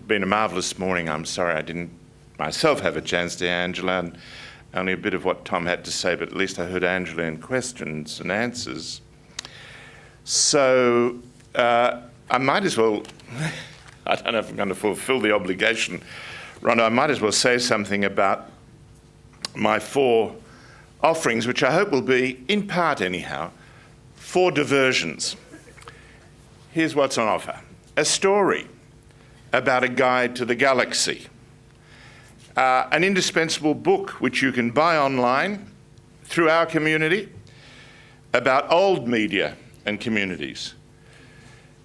been a marvellous morning. I'm sorry I didn't myself have a chance to hear Angela, and only a bit of what Tom had to say, but at least I heard Angela in questions and answers. So I might as well, I don't know if I'm going to fulfil the obligation, Rhonda, I might as well say something about my 4 offerings, which I hope will be, in part anyhow, 4 diversions. Here's what's on offer. A story about a guide to the galaxy. An indispensable book which you can buy online through our community about old media and communities.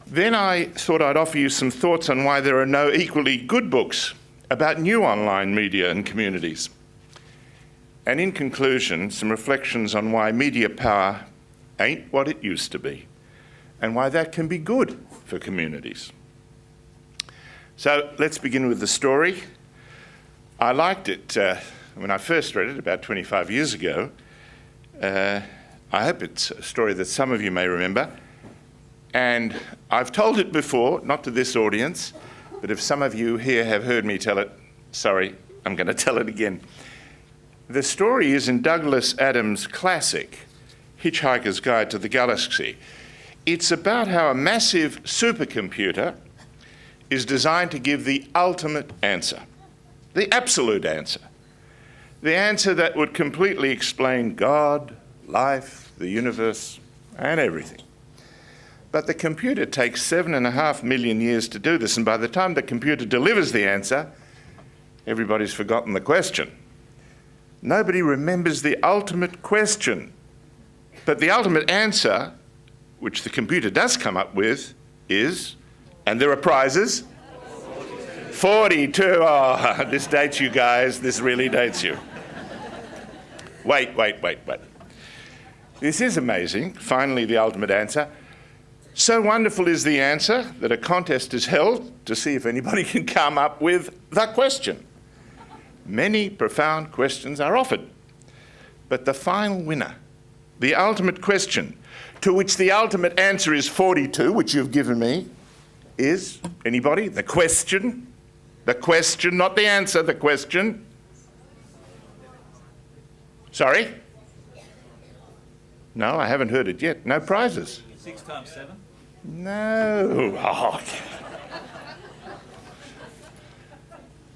Then I thought I'd offer you some thoughts on why there are no equally good books about new online media and communities. And in conclusion, some reflections on why media power ain't what it used to be, and why that can be good for communities. So let's begin with the story. I liked it when I first read it about 25 years ago. I hope it's a story that some of you may remember. And I've told it before, not to this audience, but if some of you here have heard me tell it, sorry, I'm going to tell it again. The story is in Douglas Adams' classic, Hitchhiker's Guide to the Galaxy. It's about how a massive supercomputer is designed to give the ultimate answer, the absolute answer, the answer that would completely explain God, life, the universe, and everything. But the computer takes 7.5 million years to do this, and by the time the computer delivers the answer, everybody's forgotten the question. Nobody remembers the ultimate question. But the ultimate answer, which the computer does come up with, is, and there are prizes, 42. Oh, this dates you guys. This really dates you. Wait. This is amazing. Finally, the ultimate answer. So wonderful is the answer that a contest is held to see if anybody can come up with the question. Many profound questions are offered, but the final winner, the ultimate question, to which the ultimate answer is 42, which you've given me, is, anybody? The question, not the answer, the question. Sorry? No, I haven't heard it yet. No prizes. 6 times 7? No. Oh.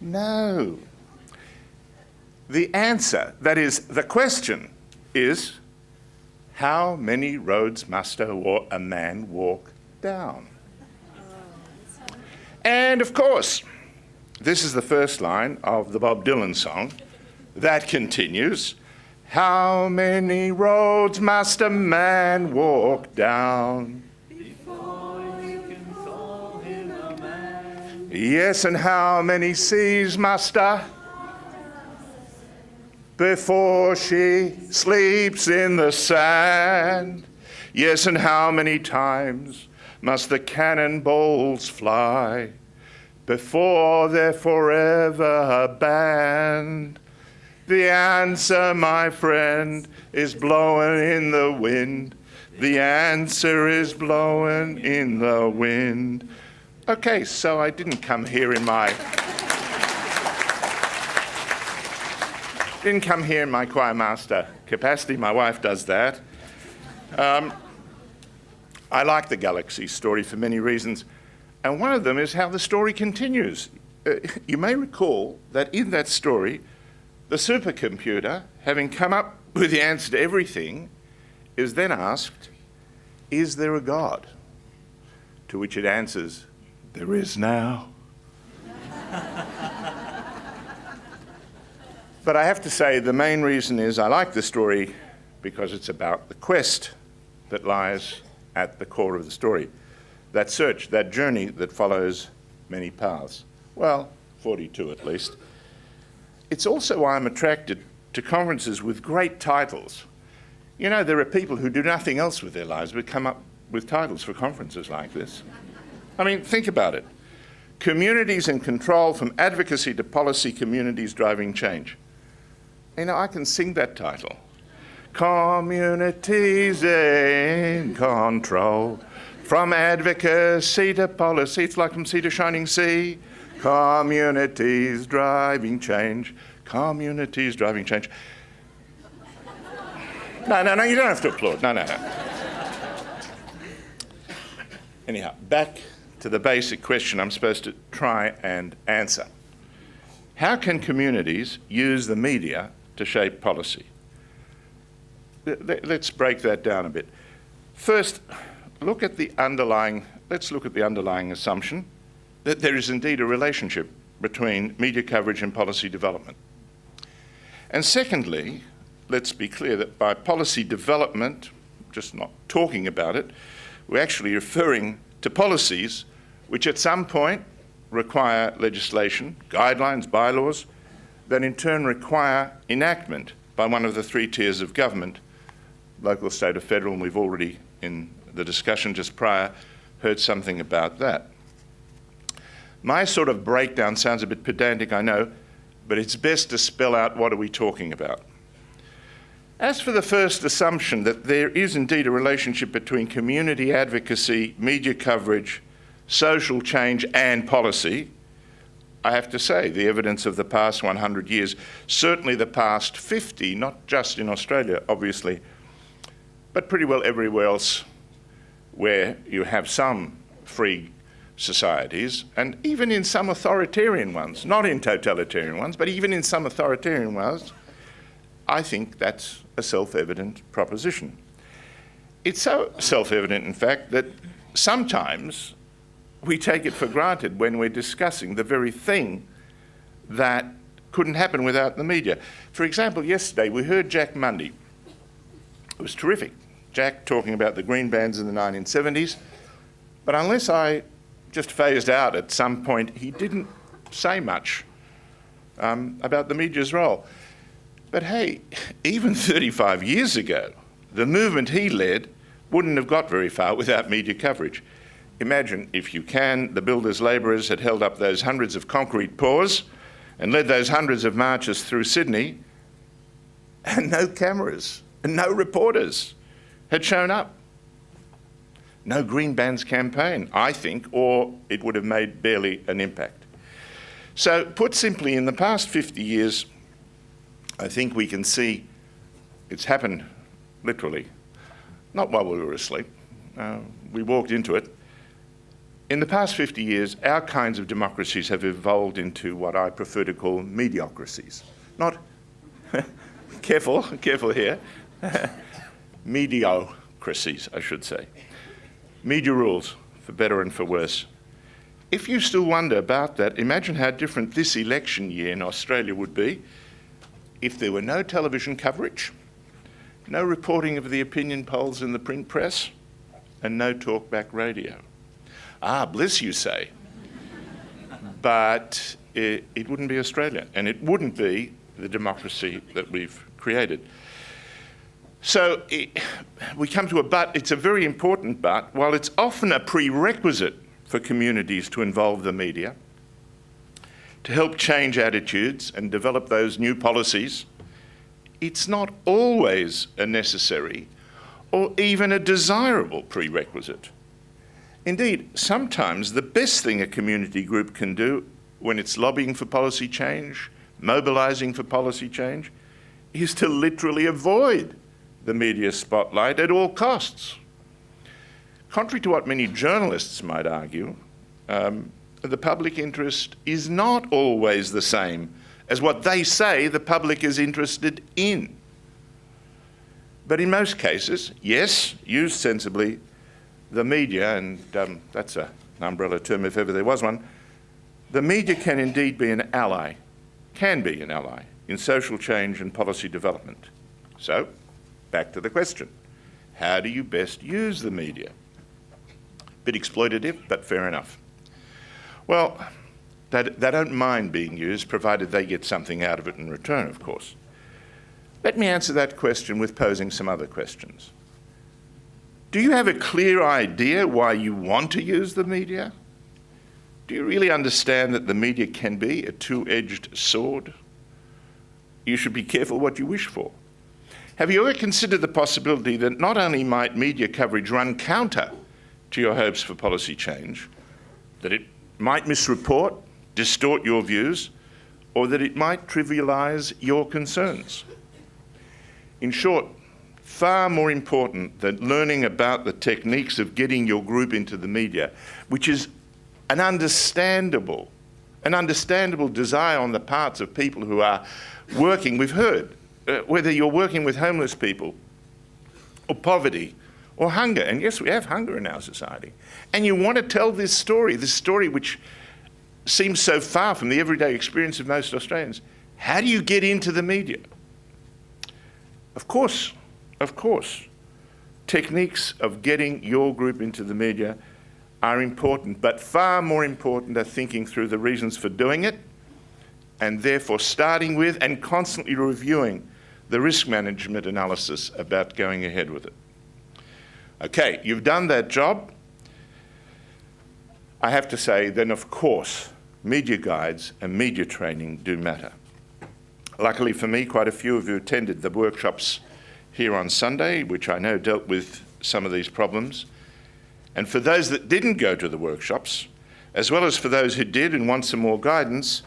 No. The answer, that is, the question, is how many roads must a man walk down? And of course, this is the first line of the Bob Dylan song that continues, how many roads must a man walk down before you can call him a man? Yes, and how many seas must a before she sleeps in the sand? Yes, and how many times must the cannonballs fly before they're forever banned? The answer, my friend, is blowing in the wind. The answer is blowing in the wind. Okay, so I didn't come here in my choir master capacity. My wife does that. I like the galaxy story for many reasons, and one of them is how the story continues. You may recall that in that story, the supercomputer, having come up with the answer to everything, is then asked, is there a God? To which it answers, there is now. But I have to say the main reason is I like the story because it's about the quest that lies at the core of the story. That search, that journey that follows many paths. Well, 42 at least. It's also why I'm attracted to conferences with great titles. You know, there are people who do nothing else with their lives but come up with titles for conferences like this. I mean, think about it. Communities in Control, from Advocacy to Policy, Communities Driving Change. You know, I can sing that title. Communities in Control, from advocacy to policy. It's like from sea to shining sea. Communities driving change. Communities driving change. No, you don't have to applaud. No. Anyhow, back to the basic question I'm supposed to try and answer. How can communities use the media to shape policy? Let's break that down a bit. First, let's look at the underlying assumption that there is indeed a relationship between media coverage and policy development. And secondly, let's be clear that by policy development, just not talking about it, we're actually referring to policies which at some point require legislation, guidelines, bylaws, that in turn require enactment by one of the three tiers of government, local, state or federal, and we've already, in the discussion just prior, heard something about that. My sort of breakdown sounds a bit pedantic, I know, but it's best to spell out what are we talking about. As for the first assumption that there is indeed a relationship between community advocacy, media coverage, social change and policy, I have to say the evidence of the past 100 years, certainly the past 50, not just in Australia, obviously, but pretty well everywhere else where you have some free societies, and even in some authoritarian ones, not in totalitarian ones, but even in some authoritarian ones, I think that's a self-evident proposition. It's so self-evident, in fact, that sometimes we take it for granted when we're discussing the very thing that couldn't happen without the media. For example, yesterday we heard Jack Mundy. It was terrific. Jack talking about the green bands in the 1970s, but unless I just phased out at some point, he didn't say much about the media's role. But hey, even 35 years ago, the movement he led wouldn't have got very far without media coverage. Imagine, if you can, the builders' labourers had held up those hundreds of concrete pours and led those hundreds of marches through Sydney, and no cameras and no reporters had shown up. No Green Bands campaign, I think, or it would have made barely an impact. So, put simply, in the past 50 years, I think we can see it's happened literally, not while we were asleep. We walked into it. In the past 50 years, our kinds of democracies have evolved into what I prefer to call mediocrities. Not, careful here, mediocracies, I should say. Media rules, for better and for worse. If you still wonder about that, imagine how different this election year in Australia would be if there were no television coverage, no reporting of the opinion polls in the print press, and no talkback radio. Ah, bliss, you say. But it wouldn't be Australia, and it wouldn't be the democracy that we've created. So we come to a but. It's a very important but. While it's often a prerequisite for communities to involve the media, to help change attitudes and develop those new policies, it's not always a necessary or even a desirable prerequisite. Indeed, sometimes the best thing a community group can do when it's lobbying for policy change, mobilising for policy change, is to literally avoid the media spotlight at all costs. Contrary to what many journalists might argue, the public interest is not always the same as what they say the public is interested in. But in most cases, yes, used sensibly, the media, and that's an umbrella term if ever there was one, the media can indeed be an ally, in social change and policy development. So, back to the question. How do you best use the media? Bit exploitative, but fair enough. Well, they don't mind being used, provided they get something out of it in return, of course. Let me answer that question with posing some other questions. Do you have a clear idea why you want to use the media? Do you really understand that the media can be a two-edged sword? You should be careful what you wish for. Have you ever considered the possibility that not only might media coverage run counter to your hopes for policy change, that it might misreport, distort your views, or that it might trivialise your concerns. In short, far more important than learning about the techniques of getting your group into the media, which is an understandable desire on the parts of people who are working. We've heard, whether you're working with homeless people or poverty or hunger, and yes, we have hunger in our society, and you want to tell this story which seems so far from the everyday experience of most Australians. How do you get into the media? Of course, techniques of getting your group into the media are important, but far more important are thinking through the reasons for doing it, and therefore starting with and constantly reviewing the risk management analysis about going ahead with it. Okay, you've done that job. I have to say, then of course, media guides and media training do matter. Luckily for me, quite a few of you attended the workshops here on Sunday, which I know dealt with some of these problems. And for those that didn't go to the workshops, as well as for those who did and want some more guidance,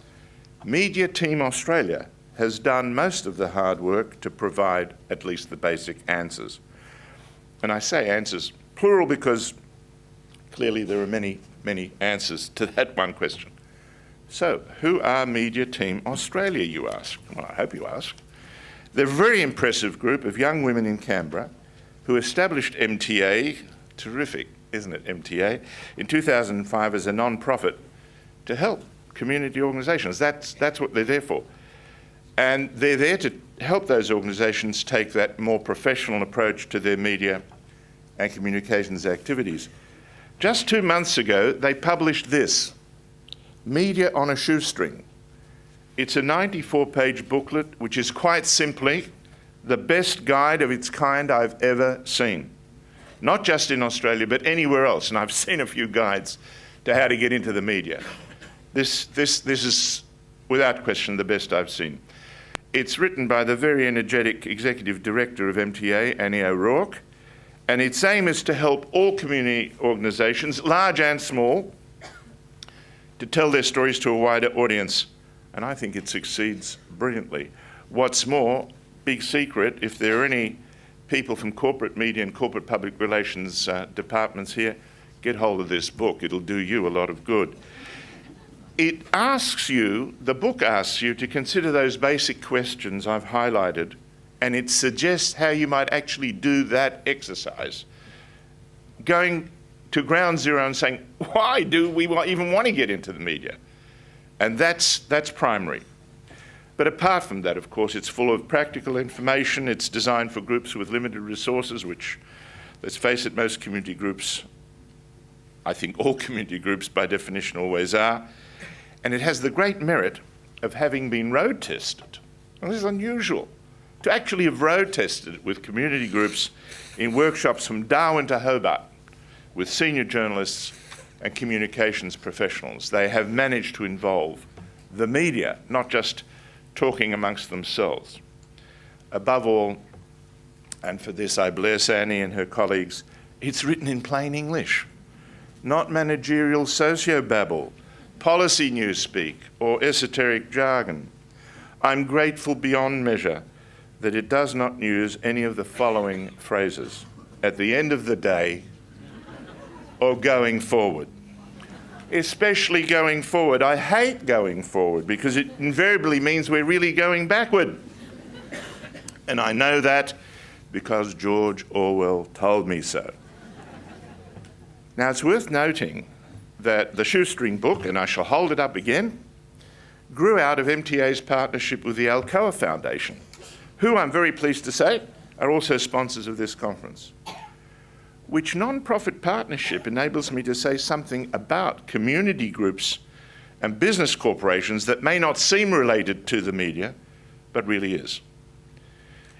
Media Team Australia has done most of the hard work to provide at least the basic answers. And I say answers plural because clearly there are many, many answers to that one question. So, who are Media Team Australia, you ask? Well, I hope you ask. They're a very impressive group of young women in Canberra who established MTA, terrific, isn't it, MTA, in 2005 as a non-profit to help community organisations. That's what they're there for. And they're there to help those organisations take that more professional approach to their media and communications activities. Just 2 months ago, they published this, Media on a Shoestring. It's a 94-page booklet, which is quite simply the best guide of its kind I've ever seen. Not just in Australia, but anywhere else. And I've seen a few guides to how to get into the media. This is, without question, the best I've seen. It's written by the very energetic Executive Director of MTA, Annie O'Rourke, and its aim is to help all community organisations, large and small, to tell their stories to a wider audience. And I think it succeeds brilliantly. What's more, big secret, if there are any people from corporate media and corporate public relations departments here, get hold of this book. It'll do you a lot of good. It asks you, the book asks you to consider those basic questions I've highlighted, and it suggests how you might actually do that exercise. Going to ground zero and saying, why do we even want to get into the media? And that's primary. But apart from that, of course, it's full of practical information. It's designed for groups with limited resources, which, let's face it, most community groups, I think all community groups by definition always are. And it has the great merit of having been road tested. And this is unusual, to actually have road tested it with community groups in workshops from Darwin to Hobart with senior journalists and communications professionals. They have managed to involve the media, not just talking amongst themselves. Above all, and for this I bless Annie and her colleagues, it's written in plain English, not managerial sociobabble, policy newspeak, or esoteric jargon. I'm grateful beyond measure that it does not use any of the following phrases: at the end of the day, or going forward. Especially going forward. I hate going forward because it invariably means we're really going backward. And I know that because George Orwell told me so. Now, it's worth noting that the Shoestring book, and I shall hold it up again, grew out of MTA's partnership with the Alcoa Foundation, who I'm very pleased to say are also sponsors of this conference. Which non-profit partnership enables me to say something about community groups and business corporations that may not seem related to the media, but really is.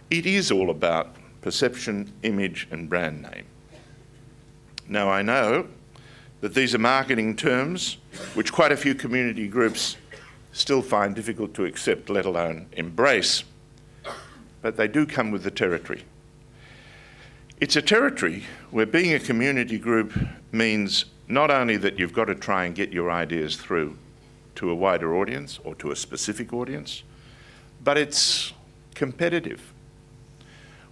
It is all about perception, image, and brand name. Now, I know that these are marketing terms which quite a few community groups still find difficult to accept, let alone embrace, but they do come with the territory. It's a territory where being a community group means not only that you've got to try and get your ideas through, to a wider audience or to a specific audience, but it's competitive.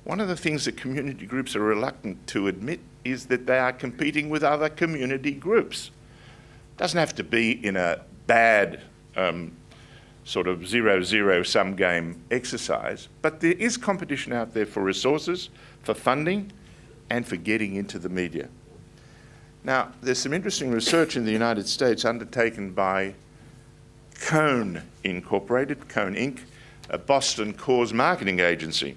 One of the things that community groups are reluctant to admit is that they are competing with other community groups. It doesn't have to be in a bad sort of zero-sum game exercise, but there is competition out there for resources, for funding, and for getting into the media. Now, there's some interesting research in the United States undertaken by Cone Incorporated, Cone Inc., a Boston cause marketing agency,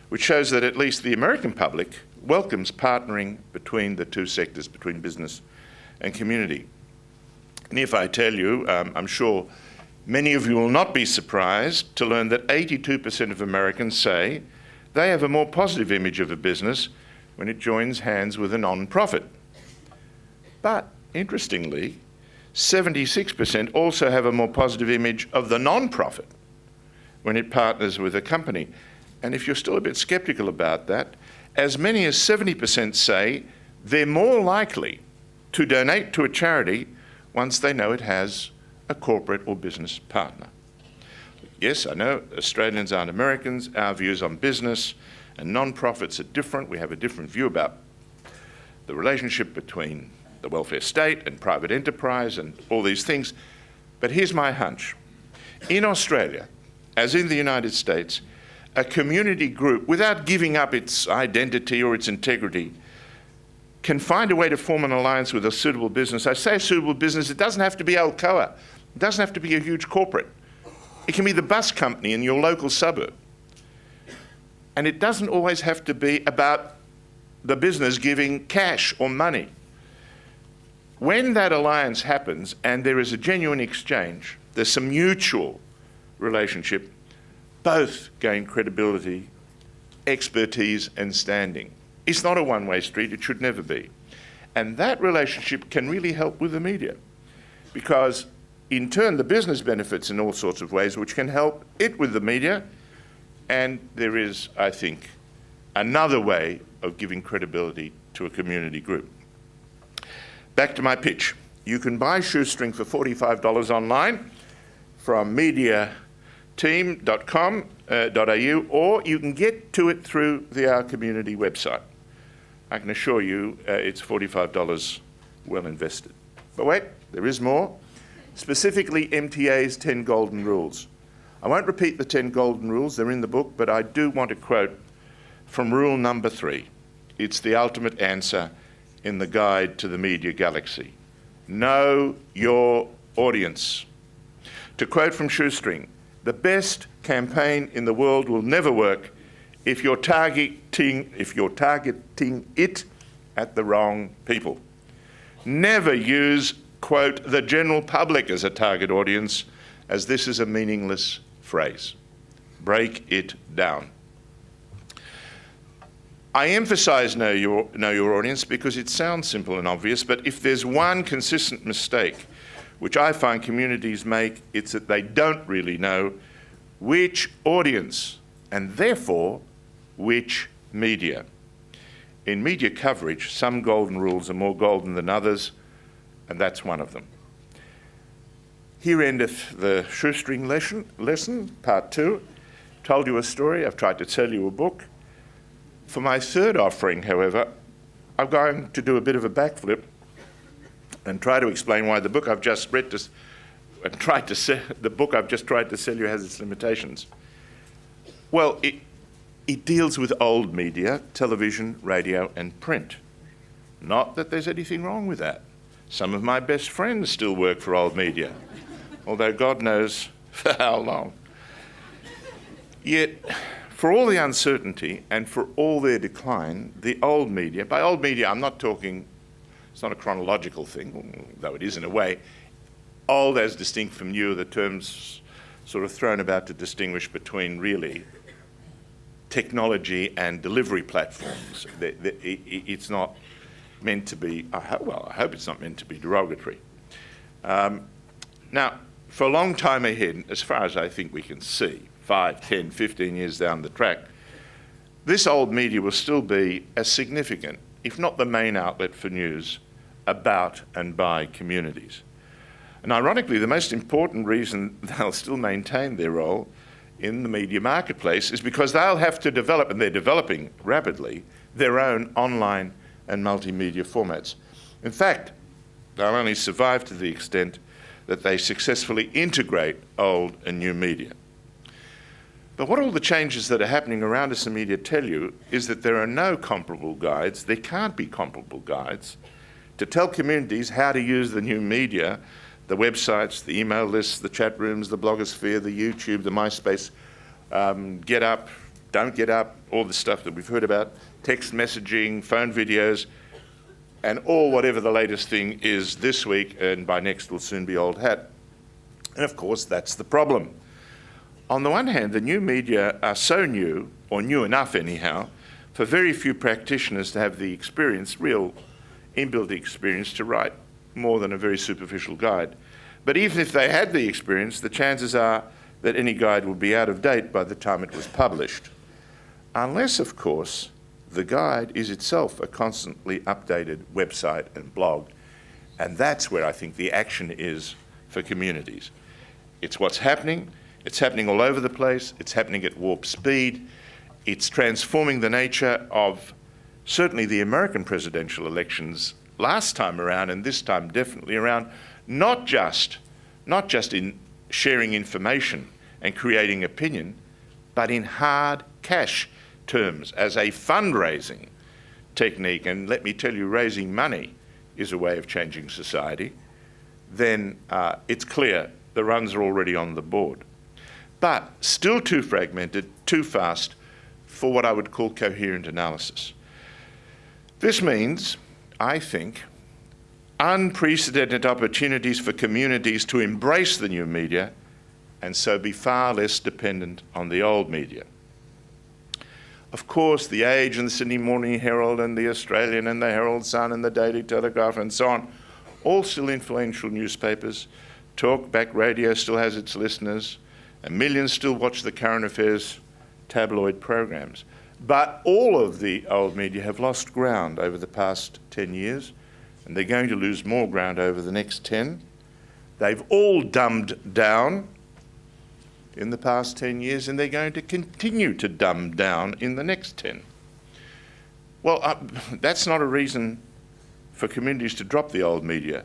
which shows that at least the American public welcomes partnering between the two sectors, between business and community. And if I tell you, I'm sure many of you will not be surprised to learn that 82% of Americans say they have a more positive image of a business when it joins hands with a non-profit. But interestingly, 76% also have a more positive image of the non-profit when it partners with a company. And if you're still a bit skeptical about that, as many as 70% say they're more likely to donate to a charity once they know it has a corporate or business partner. Yes, I know Australians aren't Americans. Our views on business and non-profits are different. We have a different view about the relationship between the welfare state and private enterprise and all these things. But here's my hunch. In Australia, as in the United States, a community group, without giving up its identity or its integrity, can find a way to form an alliance with a suitable business. I say a suitable business, it doesn't have to be Alcoa. It doesn't have to be a huge corporate. It can be the bus company in your local suburb. And it doesn't always have to be about the business giving cash or money. When that alliance happens and there is a genuine exchange, there's some mutual relationship, both gain credibility, expertise, and standing. It's not a one-way street, it should never be. And that relationship can really help with the media, because in turn the business benefits in all sorts of ways which can help it with the media. And there is, I think, another way of giving credibility to a community group. Back to my pitch. You can buy Shoestring for $45 online from mediateam.com.au, or you can get to it through the Our Community website. I can assure you it's $45 well invested. But wait, there is more. Specifically, MTA's 10 golden rules. I won't repeat the 10 golden rules, they're in the book, but I do want to quote from rule number 3. It's the ultimate answer in the guide to the media galaxy. Know your audience. To quote from Shoestring, the best campaign in the world will never work if you're targeting it at the wrong people. Never use, quote, the general public as a target audience, as this is a meaningless phrase. Break it down. I emphasize know your audience because it sounds simple and obvious, but if there's one consistent mistake which I find communities make, it's that they don't really know which audience and therefore which media. In media coverage, some golden rules are more golden than others, and that's one of them. Here endeth the Shoestring lesson, part 2. Told you a story, I've tried to tell you a book. For my third offering, however, I'm going to do a bit of a backflip and try to explain why the book I've just tried to sell you has its limitations. Well, it deals with old media, television, radio, and print. Not that there's anything wrong with that. Some of my best friends still work for old media, although God knows for how long. Yet, for all the uncertainty and for all their decline, the old media, by old media I'm not talking, it's not a chronological thing, though it is in a way. Old as distinct from new are the terms sort of thrown about to distinguish between really technology and delivery platforms. It's not meant to be, I hope it's not meant to be derogatory. Now, for a long time ahead, as far as I think we can see, 5, 10, 15 years down the track, this old media will still be a significant, if not the main outlet for news about and by communities. And ironically, the most important reason they'll still maintain their role in the media marketplace is because they'll have to develop, and they're developing rapidly, their own online and multimedia formats. In fact, they'll only survive to the extent that they successfully integrate old and new media. But what all the changes that are happening around us in media tell you is that there are no comparable guides, there can't be comparable guides, to tell communities how to use the new media, the websites, the email lists, the chat rooms, the blogosphere, the YouTube, the MySpace, get up, don't get up, all the stuff that we've heard about, text messaging, phone videos, and all whatever the latest thing is this week, and by next will soon be old hat. And of course, that's the problem. On the one hand, the new media are so new, or new enough anyhow, for very few practitioners to have the experience, real inbuilt experience, to write more than a very superficial guide. But even if they had the experience, the chances are that any guide would be out of date by the time it was published. Unless, of course, the guide is itself a constantly updated website and blog. And that's where I think the action is for communities. It's what's happening. It's happening all over the place. It's happening at warp speed. It's transforming the nature of certainly the American presidential elections last time around, and this time definitely around, not just in sharing information and creating opinion, but in hard cash terms as a fundraising technique. And let me tell you, raising money is a way of changing society. Then it's clear the runs are already on the board. But still too fragmented, too fast for what I would call coherent analysis. This means, I think, unprecedented opportunities for communities to embrace the new media and so be far less dependent on the old media. Of course, the Age and the Sydney Morning Herald and the Australian and the Herald Sun and the Daily Telegraph and so on, all still influential newspapers. Talkback radio still has its listeners, and millions still watch the current affairs tabloid programs. But all of the old media have lost ground over the past 10 years, and they're going to lose more ground over the next 10. They've all dumbed down in the past 10 years, and they're going to continue to dumb down in the next 10. Well, that's not a reason for communities to drop the old media.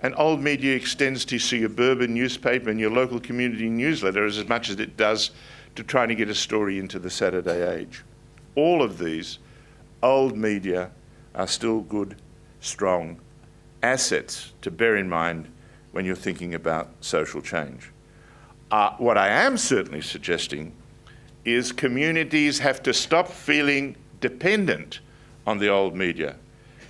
And old media extends to your suburban newspaper and your local community newsletter as much as it does to trying to get a story into the Saturday Age. All of these old media are still good, strong assets to bear in mind when you're thinking about social change. What I am certainly suggesting is communities have to stop feeling dependent on the old media,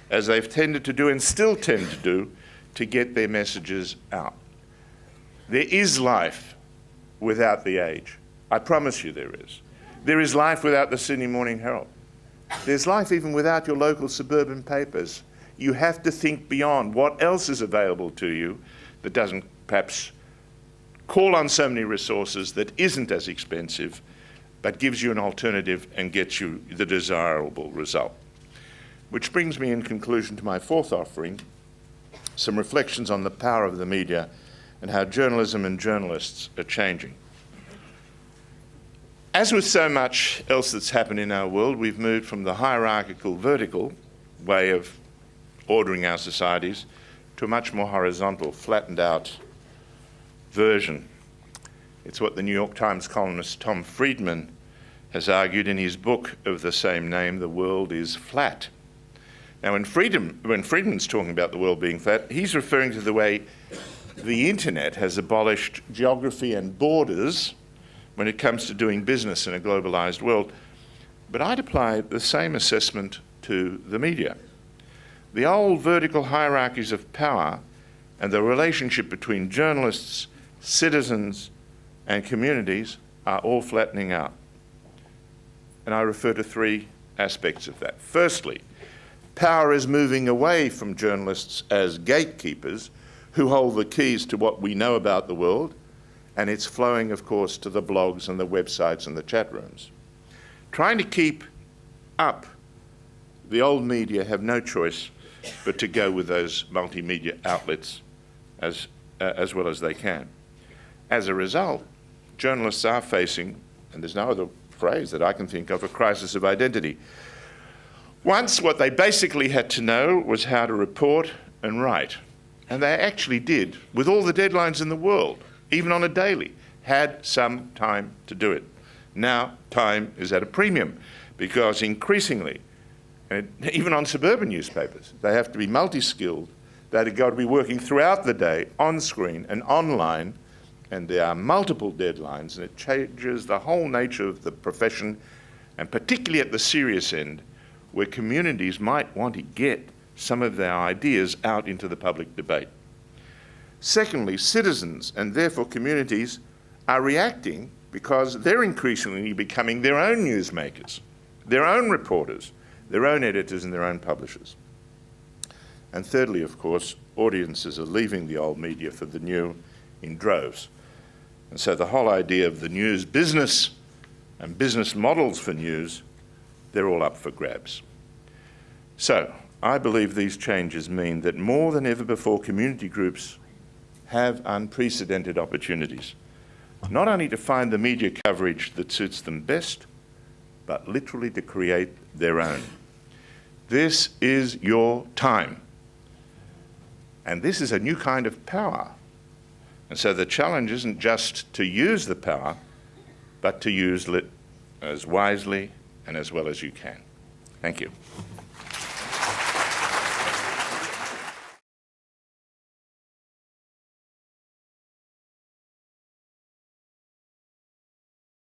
as they've tended to do and still tend to do, to get their messages out. There is life without the Age. I promise you there is. There is life without the Sydney Morning Herald. There's life even without your local suburban papers. You have to think beyond what else is available to you that doesn't perhaps call on so many resources, that isn't as expensive, but gives you an alternative and gets you the desirable result. Which brings me in conclusion to my fourth offering, some reflections on the power of the media and how journalism and journalists are changing. As with so much else that's happened in our world, we've moved from the hierarchical, vertical way of ordering our societies to a much more horizontal, flattened out version. It's what the New York Times columnist Tom Friedman has argued in his book of the same name, The World is Flat. Now, when Friedman's talking about the world being flat, he's referring to the way the internet has abolished geography and borders when it comes to doing business in a globalized world. But I'd apply the same assessment to the media. The old vertical hierarchies of power and the relationship between journalists, citizens, and communities are all flattening out. And I refer to three aspects of that. Firstly, power is moving away from journalists as gatekeepers who hold the keys to what we know about the world, and it's flowing, of course, to the blogs and the websites and the chat rooms. Trying to keep up, the old media have no choice but to go with those multimedia outlets as as well as they can. As a result, journalists are facing, and there's no other phrase that I can think of, a crisis of identity. Once, what they basically had to know was how to report and write. And they actually did, with all the deadlines in the world, even on a daily, had some time to do it. Now, time is at a premium, because increasingly, even on suburban newspapers, they have to be multi-skilled. They've got to be working throughout the day, on screen and online, and there are multiple deadlines, and it changes the whole nature of the profession, and particularly at the serious end, where communities might want to get some of their ideas out into the public debate. Secondly, citizens, and therefore communities, are reacting because they're increasingly becoming their own newsmakers, their own reporters, their own editors and their own publishers. And thirdly, of course, audiences are leaving the old media for the new in droves. And so the whole idea of the news business and business models for news, they're all up for grabs. So I believe these changes mean that more than ever before, community groups have unprecedented opportunities, not only to find the media coverage that suits them best, but literally to create their own. This is your time. And this is a new kind of power. And so the challenge isn't just to use the power, but to use it as wisely and as well as you can. Thank you.